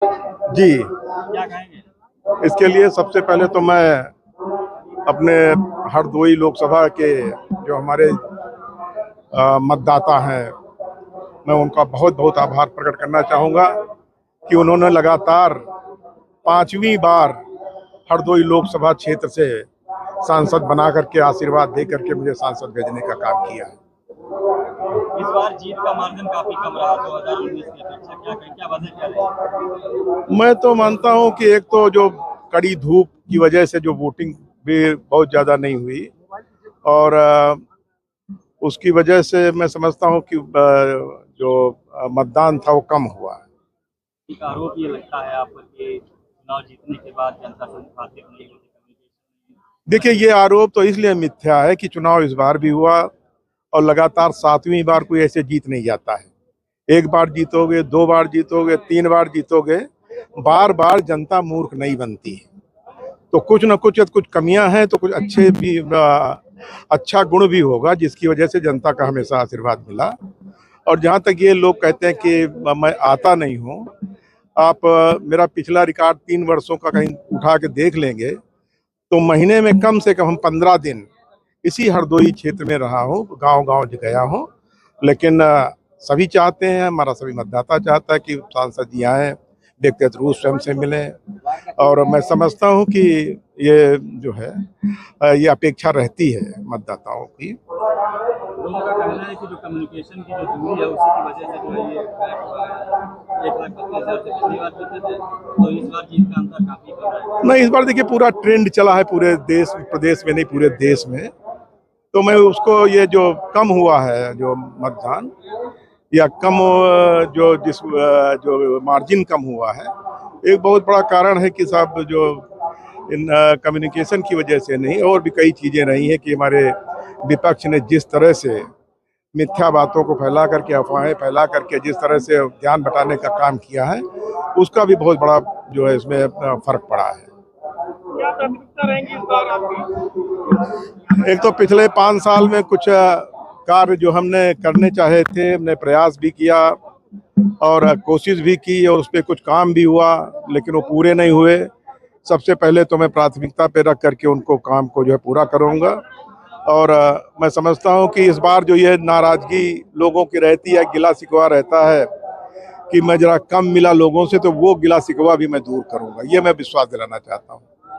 जी, क्या कहेंगे? इसके लिए सबसे पहले तो मैं अपने हरदोई लोकसभा के जो हमारे मतदाता हैं, मैं उनका बहुत बहुत आभार प्रकट करना चाहूँगा कि उन्होंने लगातार पांचवी बार हरदोई लोकसभा क्षेत्र से सांसद बना करके आशीर्वाद दे करके मुझे सांसद भेजने का काम किया है। इस बार जीत का मार्जिन काफी कम रहा 2019 की अपेक्षा, क्या कहें, क्या वजह क्या रही? मैं तो मानता हूं कि एक तो जो कड़ी धूप की वजह से जो वोटिंग भी बहुत ज़्यादा नहीं हुई, और उसकी वजह से मैं समझता हूं कि जो मतदान था वो कम हुआ है। एक आरोप ये लगता है आप पर कि चुनाव जीतने के बाद जनता से मुखातिब नहीं होती, देखिए, ये आरोप तो इसलिए मिथ्या है कि चुनाव इस बार भी हुआ और लगातार सातवीं बार कोई ऐसे जीत नहीं जाता है। एक बार जीतोगे, दो बार जीतोगे, तीन बार जीतोगे, बार बार जनता मूर्ख नहीं बनती है। तो कुछ न कुछ कमियां हैं, तो कुछ अच्छे भी अच्छा गुण भी होगा जिसकी वजह से जनता का हमेशा आशीर्वाद मिला। और जहां तक ये लोग कहते हैं कि मैं आता नहीं हूं, आप मेरा पिछला रिकॉर्ड 3 वर्षों का कहीं उठा के देख लेंगे तो महीने में कम से कम हम 15 दिन इसी हरदोई क्षेत्र में रहा हूँ, गांव गांव गया हूँ। लेकिन सभी चाहते हैं, हमारा सभी मतदाता चाहता है कि सांसद जी आए, व्यक्तिगत रूप से हमसे मिलें। और मैं समझता हूँ कि ये जो है ये अपेक्षा रहती है मतदाताओं की। लोगों का कहना है कि जो कम्युनिकेशन की जो दूरी है उसी की वजह से जो है ये क्रैक हुआ है। 1,32,000 से पिछली बार जीते थे, तो इस बार जीत का अंतर काफी कम है। नहीं, इस बार देखिए पूरा ट्रेंड चला है पूरे देश प्रदेश में, नहीं पूरे देश में। तो मैं उसको, ये जो कम हुआ है जो मतदान या कम जो मार्जिन कम हुआ है, एक बहुत बड़ा कारण है कि साहब जो इन कम्युनिकेशन की वजह से नहीं, और भी कई चीज़ें रही हैं कि हमारे विपक्ष ने जिस तरह से मिथ्या बातों को फैला करके, अफवाहें फैला करके जिस तरह से ध्यान बटाने का काम किया है, उसका भी बहुत बड़ा जो है इसमें फर्क पड़ा है। क्या प्राथमिकता रहेंगी इस बार आपकी? एक तो पिछले 5 साल में कुछ कार्य जो हमने करने चाहे थे, हमने प्रयास भी किया और कोशिश भी की और उस पर कुछ काम भी हुआ, लेकिन वो पूरे नहीं हुए। सबसे पहले तो मैं प्राथमिकता पे रख करके उनको काम को जो है पूरा करूँगा। और मैं समझता हूँ कि इस बार जो ये नाराज़गी लोगों की रहती है, गिला शिकवा रहता है कि मैं जरा कम मिला लोगों से, तो वो गिला शिकवा भी मैं दूर करूँगा, ये मैं विश्वास दिलाना चाहता हूँ।